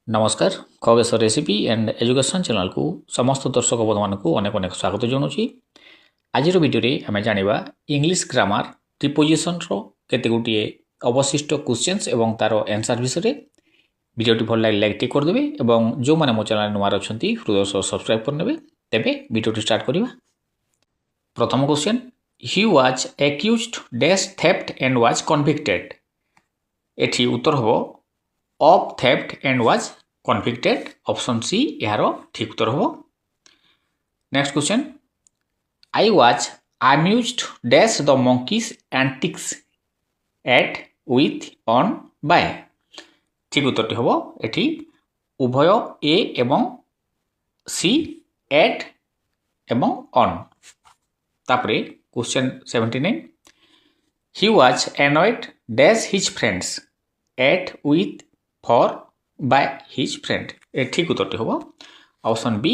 नमस्कार Khageshwar recipe and education channel को समस्त दर्शक बंधु को अनेक अनेक स्वागत जनाऊँगी। आज भिडियो आम जाना इंग्लिश ग्रामर प्रिपोजिशन केते गोटे अवशिष्ट क्वेश्चंस एवं तार आंसर विषय। भिडियोटी भल लगे लाइक करदे और जो मैंने मो चैनल नुआ अच्छा हृदय सह सब्सक्राइब करने तेरे भिडियोटी स्टार्ट करवा। प्रथम question, he was accused dash theft and was convicted. एठी उत्तर हो of theft and was convicted, option C यार ठीक उत्तर हो। Next question, I was amused dash the monkeys antics at with on by। ठीक उत्तर हो एठी उभय A एवं C at एवं on। तापरे question 79, he was annoyed dash his friends at with for by his friend। ए ठीक उत्तर हो option B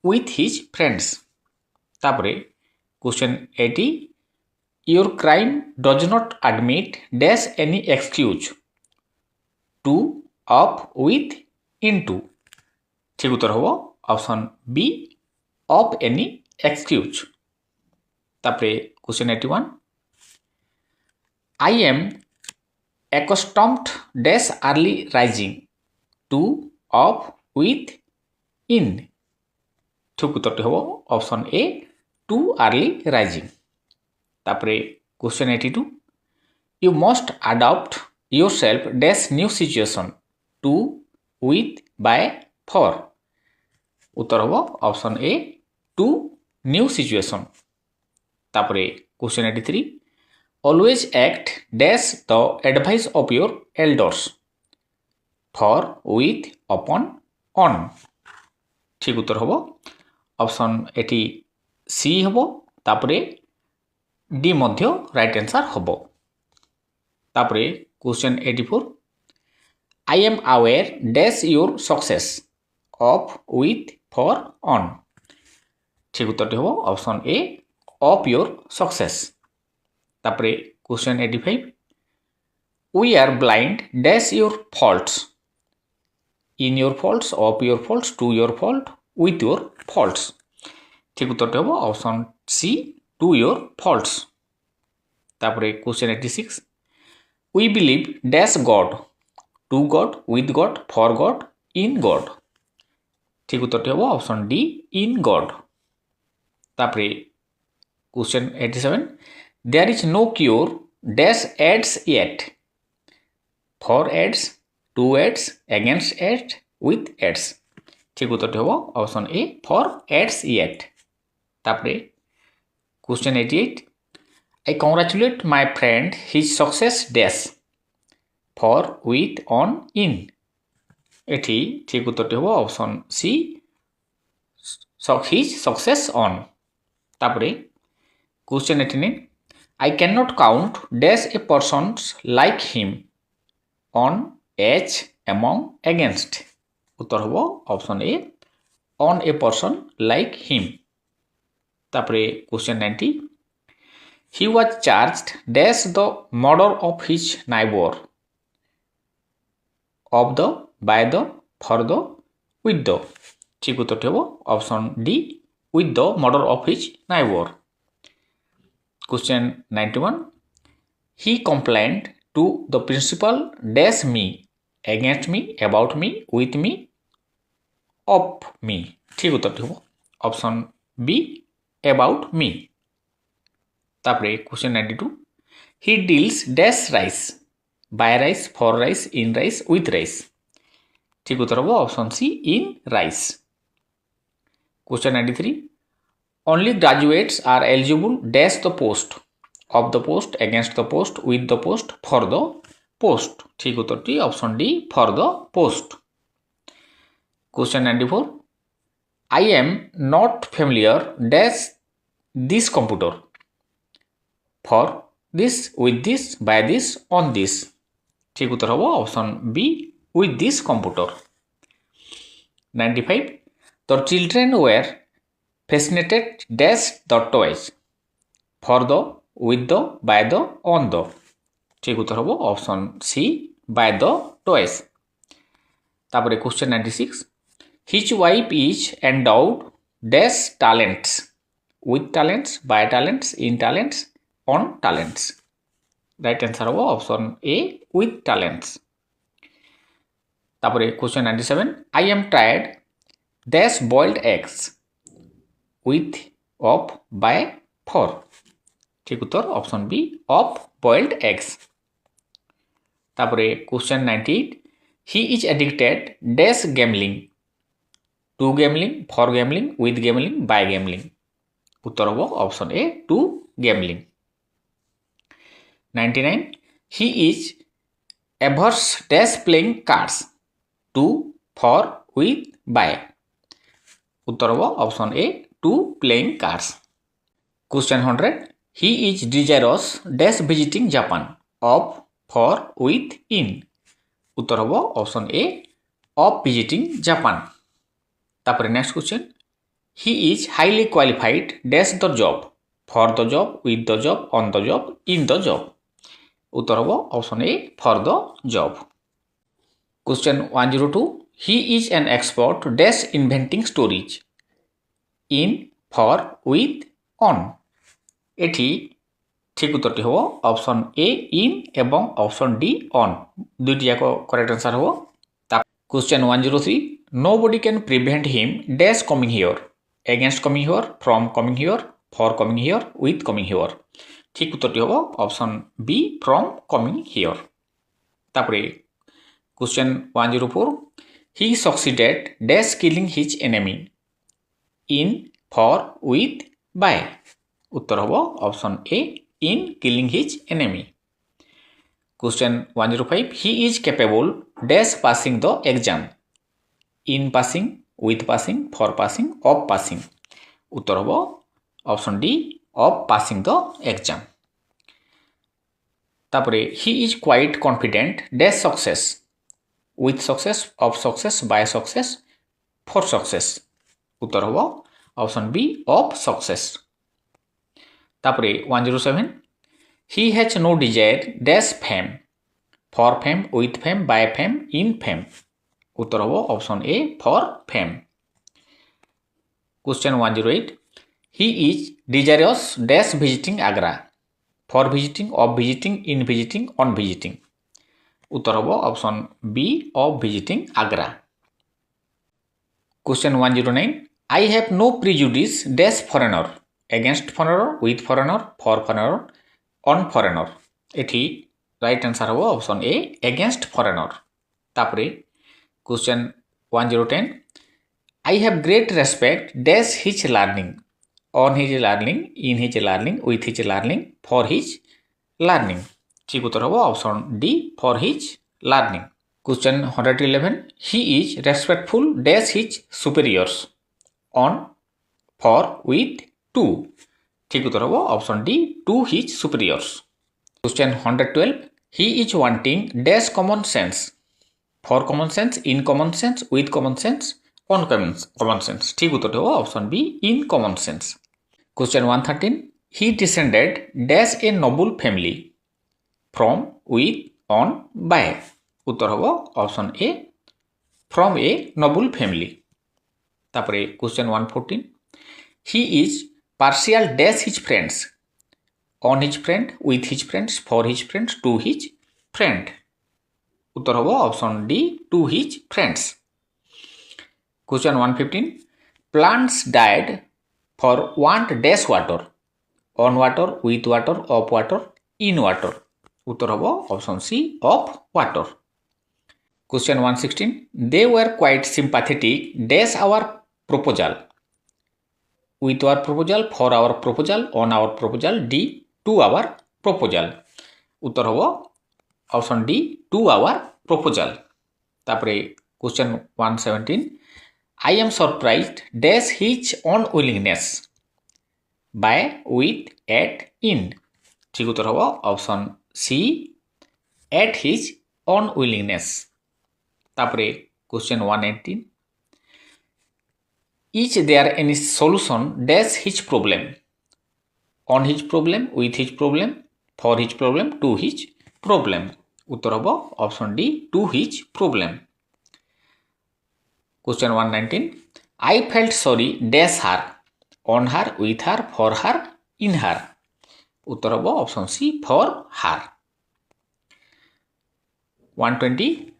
with his friends। तापरे question 80, your crime does not admit dash any excuse to of with into। ठीक उत्तर हो option B of any excuse। तापरे question 81, I am accustomed dash early rising to of with in। ठीक उत्तर हो option A to early rising. तापरे question 82, you must adopt yourself dash new situation to with by for. उत्तर हो option A to new situation. तापरे question 83, always act dash the advice of your elders for with upon on। ठीक उत्तर हो option eighty C हो। तापरे D मध्य right answer हो। तापरे question 84, I am aware dash your success of with for on। ठीक उत्तर हो option A of your success। तापरे question 85, we are blind dash your faults in your faults of your faults to your fault with your faults। ठीक उत्तर हो option C to your faults। तापरे question 86, we believe dash God to God with God for God in God। ठीक उत्तर हो option D in God. तापरे question 87, there is no cure dash AIDS yet for AIDS to AIDS against AIDS with AIDS। ठीक उत्तर हो option A for AIDS yet। तापरे question 88, I congratulate my friend his success dash for with on in। एठी ठीक उत्तर हो option C his success on। तापरे question 89, I cannot count dash a persons like him on H among against। उत्तर हो option A on a person like him। तापरे question 90, he was charged dash the murder of his neighbor of the by the for the with the। ठीक उत्तर हो option D with the murder of his neighbor। Question 91, he complained to the principal dash me against me about me with me of me। ठीक उत्तर हो option B about me। तापरे question 92, he deals dash rice by rice for rice in rice with rice। ठीक उत्तर हो option C in rice. Question 93, only graduates are eligible dash the post of the post against the post with the post for the post। ठीक उत्तर option D for the post। Question 94, I am not familiar dash this computer for this with this by this on this। ठीक उत्तर हो option B with this computer। 95, the children were fascinated dash the toys for the with the by the on the। ठीक उत्तर हो option C by the toys। তারপরে question 96 his wife is endowed dash talents with talents by talents in talents on talents right answer হবো option A with talents তারপরে question 97 I am tired dash boiled eggs with of by for ঠিক উত্তর option B of boiled eggs তারপরে question 98 he is addicted dash gambling to gambling for gambling with gambling by gambling উত্তর হবো option A to gambling 99 he is averse dash playing cards to for with by উত্তর হবো option A to playing cards question 100 he is desirous dash visiting Japan of for with in উত্তর হবো option A of visiting Japan তারপরে next question he is highly qualified dash the job for the job with the job on the job in the job উত্তর হবো option A for the job question 102 he is an expert dash inventing stories in for with on এটি ঠিক উত্তরটি হবো option A in এবং option D on দুইটি যাক correct answer হবো question 103 nobody can prevent him dash coming here against coming here from coming here for coming here with coming here ঠিক উত্তরটি হবো option B from coming here তারপরে question 104 he succeeded dash killing his enemy in for with by উত্তর হবো option A in killing his enemy question 105 he is capable dash passing the exam in passing with passing for passing of passing উত্তর হবো option D of passing the exam তারপরে he is quite confident dash success with success of success by success for success উত্তর হবো option B of success তারপরে 107 he has no desire dash fame for fame with fame by fame in fame উত্তর হবো option A for fame question 108 he is desirous dash visiting Agra for visiting of visiting in visiting on visiting উত্তর হবো option B of visiting Agra question 109 I have no prejudice dash foreigner against foreigner with foreigner for foreigner on foreigner এটি right answer হবো option A against foreigner তারপরে question 1010 I have great respect dash his learning on his learning in his learning with his learning for his learning ঠিক উত্তর হবো option D for his learning question 111 he is respectful dash his superiors on for with to ঠিক উত্তর হবো option D to his superiors question 112 he is wanting dash common sense for common sense in common sense with common sense on common sense ঠিক উত্তরটি হবো option B in common sense question 113 he descended dash a noble family from with on by উত্তর হবো option A from a noble family তারপরে question 114 he is partial dash his friends on his friend with his friends for his friends to his friend উত্তর হবো option D to his friends question 115 plants died for want dash water on water with water of water in water উত্তর হবো option C of water question 116 they were quite sympathetic dash our proposal with our proposal for our proposal on our proposal D to our proposal উত্তর হবো option D to our proposal তারপরে question 117 I am surprised dash his on willingness by with at in ঠিক উত্তর হবো option C at his on willingness তারপরে question 118 is there any solution dash his problem on his problem with his problem for his problem to his problem উত্তর হবো option D to his problem Question 119. I felt sorry dash her, on her, with her, for her, in her. उत्तर हम option C for her. 120.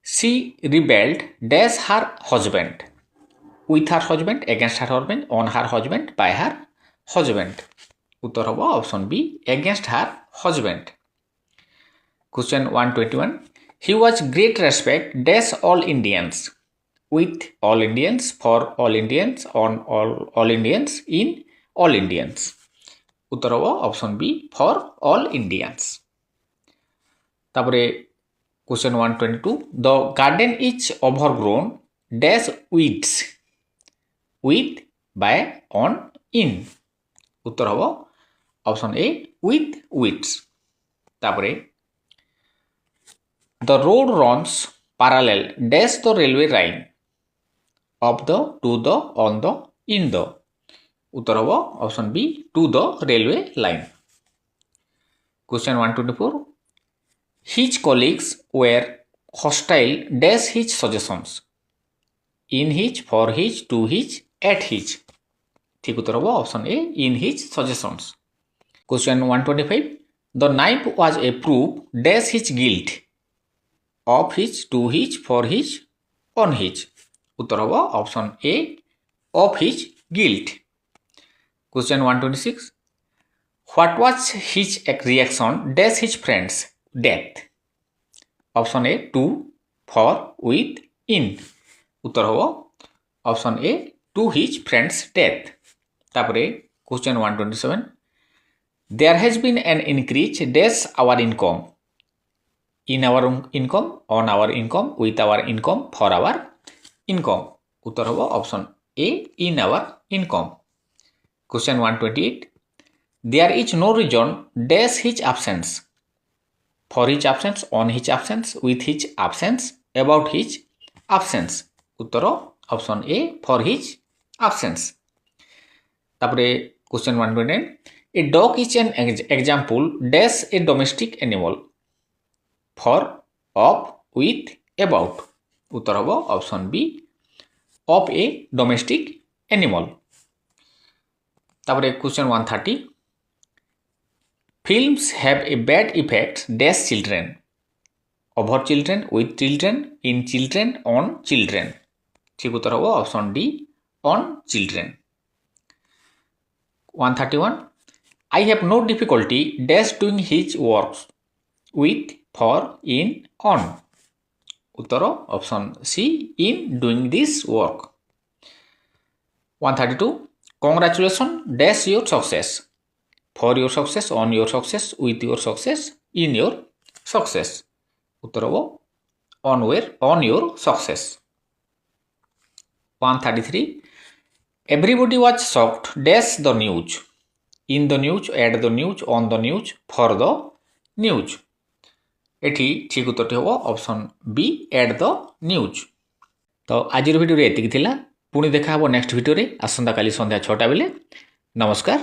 She rebelled dash her husband, with her husband, against her husband, on her husband, by her husband. उत्तर हम option B against her husband. Question 121. He was great respect dash all Indians, with all Indians, for all Indians, on all Indians, in all Indians. उत्तर हम option B for all Indians. तापरे Question 122. The garden is overgrown dash weeds, with, by, on, in. उत्तर हम option A with weeds. तापरे the road runs parallel dash the railway line, of the, to the, on the, in the. उत्तर हम option B to the railway line. Question 124. His colleagues were hostile dash his suggestions, in his, for his, to his, at his. ठीक उत्तर हम option A in his suggestions. Question 125. The knife was a proof dash his guilt, of his, to his, for his, on his. उत्तर हम option A of his guilt. Question 126. What was his reaction dash his friend's death? Option A to, for, with, in. उत्तर हम option A to his friend's death. तापरे Question 127. There has been an increase dash our income, in our income, on our income, with our income, for our income. उत्तर हम option A in our income. Question 128. There is no reason dash his absence, for his absence, on his absence, with his absence, about his absence. Uttar option A for his absence. तापरे Question 129. A dog is an example dash a domestic animal, for, of, with, about. उत्तर हम option B of a domestic animal. तापरे Question 130. Films have a bad effect dash children, over children, with children, in children, on children. ठीक उत्तर हम option D on children. 131. I have no difficulty dash doing his works, with, for, in, on. उत्तर option C in doing this work. 132. Congratulations dash your success, for your success, on your success, with your success, in your success. Uttar on your success. 133. Everybody was shocked dash the news, in the news, at the news, on the news, for the news. एठी ठीक उत्तर हम option B at the news. तो आज video एतिक थिला. पुणी देखा हबो नेक्स्ट भिडियो रे आसंता काली संध्या 6टा बेले. नमस्कार.